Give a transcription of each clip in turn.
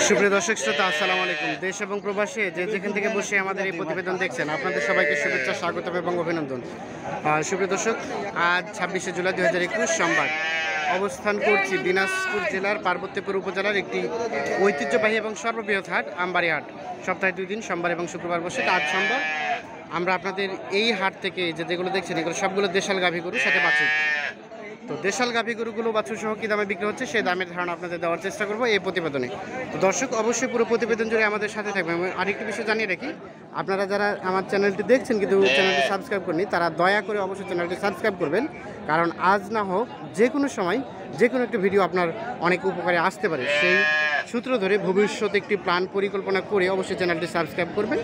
সুপ্রিয় দর্শক শ্রোতা, আসসালামু আলাইকুম। দেশ এবং প্রবাসে যে যেখান থেকে বসে আমাদের এই প্রতিবেদন দেখছেন, আপনাদের সবাইকে শুভেচ্ছা, স্বাগত এবং অভিনন্দন। সুপ্রিয় দর্শক, আজ 26শে জুলাই 2021 সোমবার অবস্থান করছি দিনাজপুর জেলার পার্বতীপুর উপজেলার একটি ঐতিহ্যবাহী এবং সর্ববৃহৎ হাট, আমবাড়ি হাট। সপ্তাহে 2 দিন, সোমবার এবং শুক্রবার বসে। আজ সোমবার আমরা আপনাদের এই হাট থেকে যেগুলো দেখছেন, এগুলো সবগুলো দেশাল গাভী গরুর সাথে বাছুর। তো দেশাল গাভী গরুগুলো বাছুর সহ কী দামে বিক্রি হচ্ছে সেই দামের ধারণা আপনাদের দেওয়ার চেষ্টা করবো এই প্রতিবেদনে। তো দর্শক, অবশ্যই পুরো প্রতিবেদন জুড়ে আমাদের সাথে থাকবেন। এবং আরেকটি বিষয় জানিয়ে রাখি, আপনারা যারা আমার চ্যানেলটি দেখছেন কিন্তু চ্যানেলটি সাবস্ক্রাইব করেনি, তারা দয়া করে অবশ্যই চ্যানেলটি সাবস্ক্রাইব করবেন। কারণ আজ না হোক যে কোনো সময় যে কোনো একটা ভিডিও আপনার অনেক উপকারে আসতে পারে। সেই সূত্র ধরে ভবিষ্যতে একটি প্ল্যান পরিকল্পনা করে অবশ্যই চ্যানেলটি সাবস্ক্রাইব করবেন।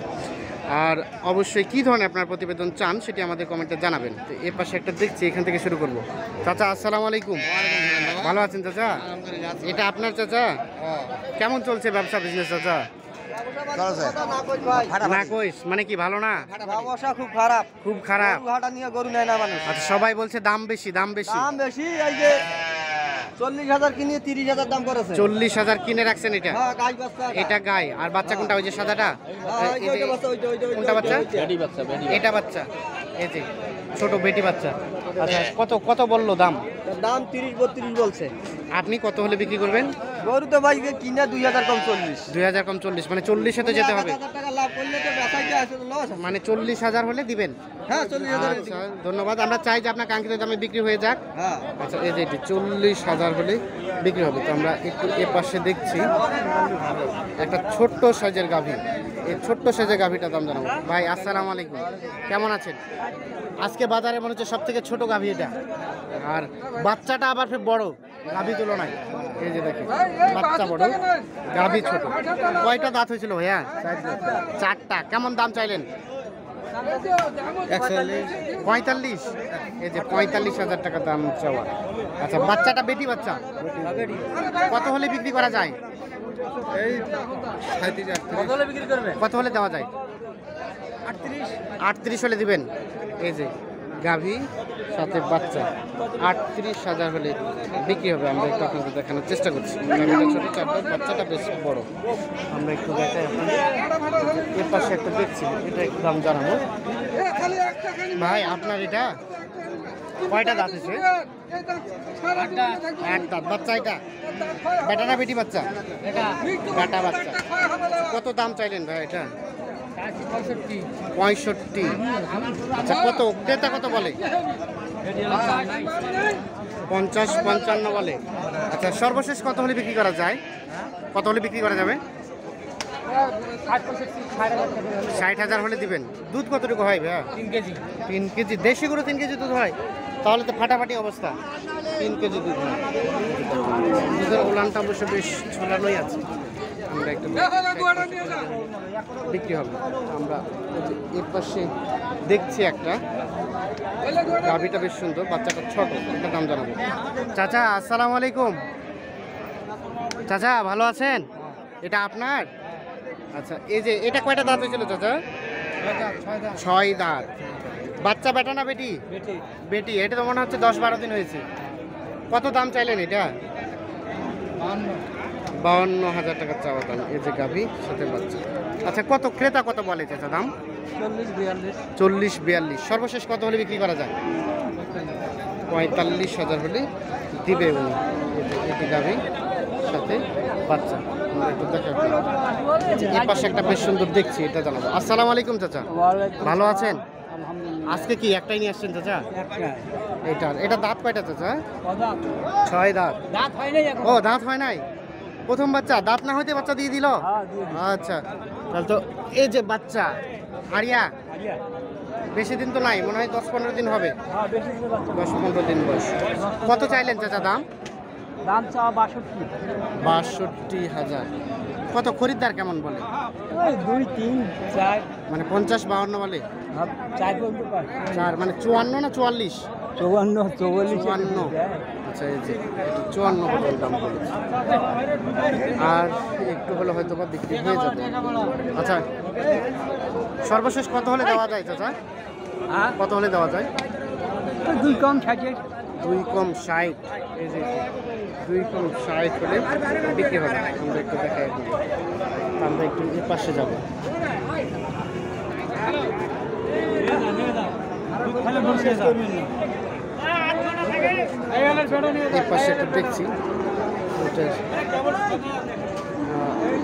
আর অবশ্যই কী ধরনের আপনার প্রতিবেদন চান সেটি আমাদের কমেন্টে জানাবেন। তো এর পাশে একটা দেখছি, এখান থেকে শুরু করব। চাচা, আসসালামু আলাইকুম। ভালো আছেন চাচা? এটা আপনার চাচা? কেমন চলছে ব্যবসা, বিজনেস চাচা? না কইস মানে কি, ভালো না? খুব খারাপ, খুব খারাপ। গরু নেয় না মানুষ। আচ্ছা, সবাই বলছে দাম বেশি, দাম বেশি, দাম বেশি। এই যে 40,000 কিনে 30,000 দাম করেছে। 40,000 কিনে রাখছেন এটা? এটা গাই। আর বাচ্চা কোনটা? ওই যে সাদাটা? কোনটা বাচ্চা? এটা বাচ্চা, এই যে ছোট বেটি বাচ্চা। আচ্ছা, কত কত বললো দাম? দাম 30-32 বলছে। আপনি কত হলে বিক্রি করবেন? গরু তো ভাই কিনা 2,000 কম 40। 2,000 কম 40, মানে 40-এ তো যেতে হবে। মানে 40,000 হলে দিবেন? হ্যাঁ, 40,000। আচ্ছা, ধন্যবাদ। আমরা চাই যে আপনার কাঙ্ক্ষিত দামে বিক্রি হয়ে যাক। হ্যাঁ। আচ্ছা, এই যে এটি 40,000 হলে বিক্রি হবে। তো আমরা একটু এ পাশে দেখছি একটা ছোট্ট সাইজের গাভী। এই ছোট্ট সাইজের গাভীটার দাম জানাবো। ভাই, আসসালামু আলাইকুম, কেমন আছেন? আজকে বাজারে মনে হচ্ছে সব থেকে ছোট গাভী এটা, আর বাচ্চাটা আবার ফের বড় গাভী তুলনায়। এই যে দেখেন, বাচ্চা বড়, গাভী ছোট। কয়টা দাঁত হয়েছিল ভাইয়া? 4টা। কেমন দাম চাইলেন? 45। এই যে 45,000 টাকা দাম চাওয়া। আচ্ছা, বাচ্চাটা বেটি বাচ্চা, কত হলে বিক্রি করা যায়? এই 37। কত হলে দেওয়া যায়? 38 হলে দিবেন? এই যে গাভী সাথে বাচ্চা, 38,000 হলে বিক্রি হবে। আমরা একটু আপনাদের দেখানোর চেষ্টা করছি। গাভীটা ছোটো, চারটা, বাচ্চাটা বেশ বড়। আমরা একটু দেখাই আপনাদের। এর পাশে একটা দেখছি, এটা একটু দাম জানাবো। ভাই, আপনার এটা কয়টা দাঁত আছে? 8 দাঁত। বাচ্চা এটা বেটা না বেটি বাচ্চা? বেটা বাচ্চা। কত দাম চাইলেন ভাই এটা? 65। আচ্ছা, কত ক্রেতা কত বলে? 50-55 বলে। আচ্ছা, সর্বশেষ কত হলে বিক্রি করা যায়? কত হলে বিক্রি করা যাবে? 60,000 হলে দিবেন। দুধ কতটুকু হয় ভাইয়া? 3 কেজি। দেশি গরু 3 কেজি দুধ হয়? তাহলে তো ফাটাফাটি অবস্থা। 3 কেজি দুধ হয়। দুধের উলানটা অবশ্য বেশ ঝোলানোই আছে। আমরা একটু বিক্রি হবে। আমরা এর পাশে দেখছি একটা গাভীটা বেশ সুন্দর, বাচ্চাটা ছোট। একটা দাম জানাবো। চাচা, আসসালামু আলাইকুম। চাচা, ভালো আছেন? এটা আপনার? আচ্ছা, এই যে এটা কয়টা দাঁত হয়েছিল চাচা? 6 দাঁত। বাচ্চা বেটা না বেটি? বেটি। এটা তো মনে হচ্ছে 10-12 দিন হয়েছে। কত দাম চাইলেন এটা? 52,000 টাকা চাওয়া দাম। এই যে গাভী সাথে বাচ্চা। আচ্ছা, কত ক্রেতা কত বলে চাচা দাম? 40-42। সর্বশেষ কত হলে বিক্রি করা যায়? 45,000 হলে দিবে উনি। এটি গাভী সাথে বাচ্চা। আমরা একটু দেখাবো। এর পাশে একটা বেশ সুন্দর দেখছি, এটা জানাবো। আসসালামু আলাইকুম চাচা, ভালো আছেন? আজকে কি একটাই নিয়ে আসছেন চাচা? এটা দাঁত কয়টা চাচা? 6 দাঁত। ও, দাঁত হয় নাই? প্রথম বাচ্চা? দাঁত না হইতে বাচ্চা দিয়ে দিল? আচ্ছা, তাহলে তো এই যে বাচ্চা আরিয়া, বেশি দিন তো নাই, মনে হয় 10-15 দিন হবে। 10-15 দিন বয়স। কত চাইলেন চাচা দাম? দাম চাওয়া 62। 62,000। কত খরিদ্দার কেমন বলে? 2, 3, 4 মানে 50-52 বলে? 4 মানে 54 না 44? 54। আচ্ছা, এই যে 54 পর্যন্ত দাম বলেছে। আর একটু হলে হয়তো বা বিক্রি হয়ে যাবে। আচ্ছা, সর্বশেষ কত হলে দেওয়া যায় চাচা? কত হলে দেওয়া যায়? 2 কম 60। 2 কম 60, এই যে 2 কম 60 হলে বিক্রি হবে। আমরা একটু দেখাই, আমরা একটু এর পাশে যাব। এর পাশে একটু দেখছি,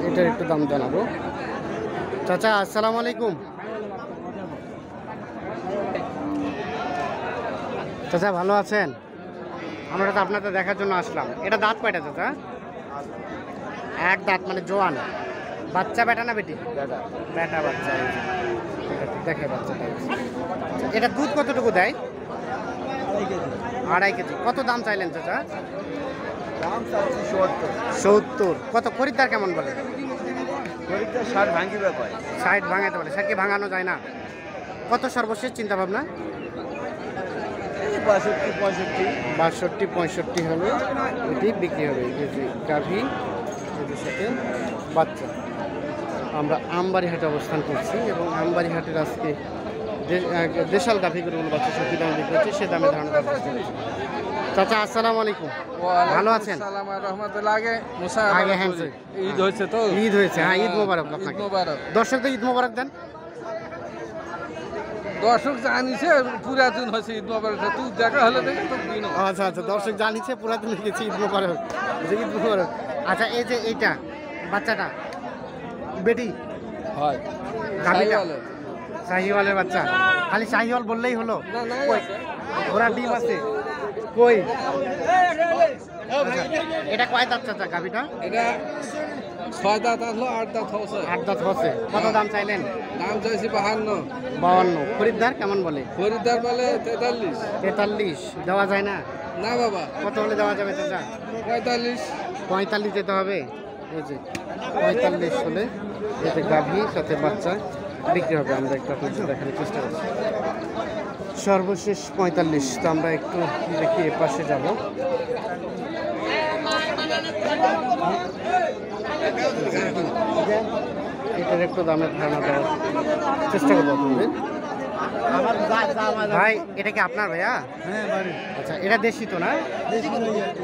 এটার একটু দাম জানাবো। চাচা আসসালামু আলাইকুম। চাচা ভালো আছেন? আমরা তো আপনাদের দেখার জন্য আসলাম। এটা দাঁত কয়টা চাচা? এক দাঁত, মানে জোয়ান। বাচ্চা বেটা না বেটি? বেটা বাচ্চা। দেখে বাচ্চাটা। এটা দুধ কতটুকু দেয়? 2.5 কেজি। কত দাম চাইলেন চাচা? দাম চাচ্ছি 70। কত খরিদ্দার কেমন বলে? 60 ভাঙি ব্যাপার। 60 ভাঙাতে বলে। স্যার কি ভাঙানো যায় না? কত সর্বশেষ চিন্তা ভাবনা? 62 65 হবে, এটি বিক্রি হবে। এই যে গাভী, এদের সাথে বাচ্চা। আমরা আমবাড়িহাটে অবস্থান করছি এবং আমবাড়িহাটের আজকে দেশাল গাভীগুলো বাচ্চা সব দামে বিক্রি হচ্ছে, সে দামে ধারণা করার চেষ্টা করছি। চাচা আসসালামু আলাইকুম। ভালো আছেন? আগে হ্যাঁ, ঈদ হয়েছে তো? ঈদ হয়েছে, হ্যাঁ ঈদ মোবারক আপনাকে। দর্শকদের ঈদ মোবারক দেন। দর্শক জানিছে পুরাতন হয়েছে ঈদ মোবারক, তুই দেখা হলে দেখে তো দিন। আচ্ছা আচ্ছা, দর্শক জানিছে পুরাতন লিখেছি ঈদ মোবারক। ঈদ মোবারক। আচ্ছা, এই যে এইটা বাচ্চাটা বেটি হয়, গাভীটা শাহিওয়ালের বাচ্চা। খালি শাহিওয়াল বললেই হলো? ওরা ডিম আছে কই? আচ্ছা, এটা কয় দাঁত চাচা গাভীটা? এটা 6 দাঁত আসলো, 8 দাঁত হচ্ছে। 8 দাঁত হচ্ছে। কত দাম চাইলেন? দাম চাইছি 52। 52। খরিদ্দার কেমন বলে? খরিদ্দার বলে 43। 43 দেওয়া যায় না? না বাবা, কত হলে দেওয়া যাবে চাচা? 45। 45 যেতে হবে। এই যে 45 হলে এতে গাভী সাথে বাচ্চা বিক্রি হবে। আমরা একটু আপনাদের দেখানোর চেষ্টা করছি। সর্বশেষ 45। তো আমরা একটু দেখি এ পাশে যাব। এটার একটু দামের ধারণা দেওয়ার চেষ্টা করবো আপনাদের। ভাই এটা কি আপনার ভাইয়া? আচ্ছা, এটা দেশি তো না?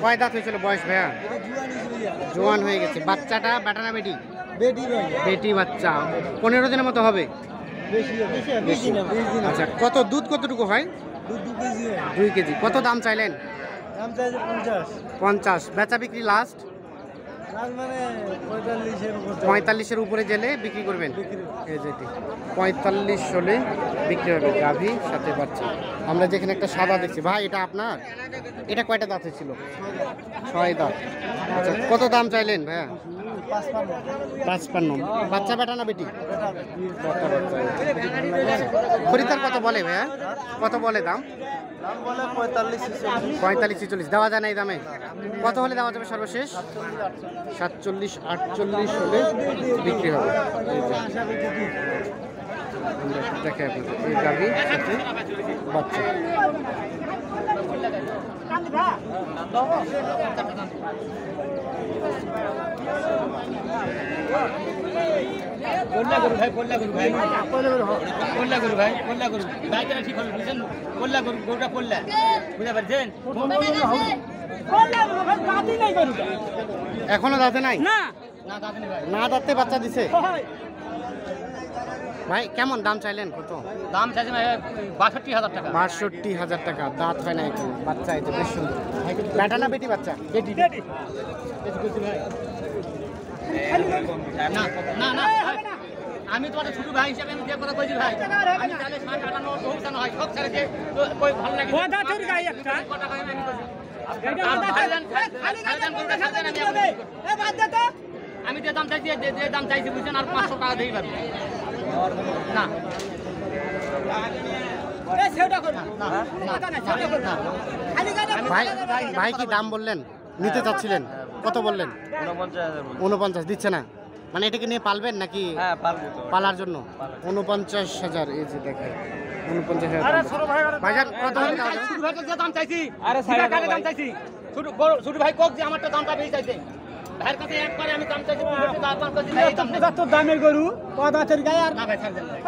কয় দাঁত হয়েছিল বয়স ভাইয়া? জোয়ান হয়ে গেছে। বাচ্চাটা বেটা না বেটি? বেটি বাচ্চা। 15 দিনের মতো হবে। আচ্ছা, কত দুধ কতটুকু হয়? 2 কেজি। কত দাম চাইলেন? 50। বেচা বিক্রি লাস্ট 45-এর উপরে গেলে বিক্রি করবেন। এই যেটি 45 হলে বিক্রি হবে গাভী সাথে বাচ্চা। আমরা যেখানে একটা সাদা দেখছি, ভাই এটা আপনার? এটা কয়টা দাঁত ছিল? 6 দাঁত। আচ্ছা, কত দাম চাইলেন ভাইয়া? 55। বাচ্চা বেটা না বেটি? খরিদ্দার কত বলে ভাইয়া? কত বলে দাম? 45-46 দেওয়া যায় না এই দামে? কত হলে দেওয়া যাবে সর্বশেষ? 47-48 হলে বিক্রি হবে। দেখে এই গাভী সাথে বাচ্চা। এখনো দাঁতে নাই? না দাঁতে বাচ্চা দিছে ভাই। কেমন দাম চাইলেন? কত দাম চাইছে 62,000 টাকা। 62,000 টাকা। দাঁত হয় না এখন, বাচ্চা এটা বেশ সুন্দর। বেটা না বেটি বাচ্চা? বেটি। না না না, আমি তোমার ছোট ভাই হিসেবে আমি যে কথা কইছি ভাই, আমি তাহলে 58 পৌঁছানো হয় সব ছেড়ে দিয়ে কই ভালো লাগে। কথা তোর গাই একটা কথা কই আমি কইছি এটা কথা খাইজান কোনটা খাইজান আমি এ বাদ দে তো। আমি যে দাম চাইছি যে দাম চাইছি বুঝছেন, আর 500 টাকা দেই পারবো না। এ সেটা কর না না না সেটা কর না। খালি গাড়ি ভাই ভাই কি দাম বললেন? নিতে চাচ্ছিলেন? কত বললেন? 49 দিচ্ছে না? মানে এটাকে নিয়ে পালবেন নাকি? হ্যাঁ পারবো তো। পালার জন্য 49,000। এই যে দেখেন 49,000। ভাইজান কত হলে দেওয়া যাবে? ছোট ভাইকে যে দাম চাইছি, আরে সাইডে কাটে দাম চাইছি। ছোট বড় ছোট ভাই কোক যে আমারটা দামটা বেশি চাইছে, ভাইয়ের কাছে একবারে আমি দাম চাইছি 65 টাকা। আপনার কাছে এই দাম চাইছি। তোর দামের গরু পদাতের গায়ে আর না ভাই ছাড় দেন ভাই।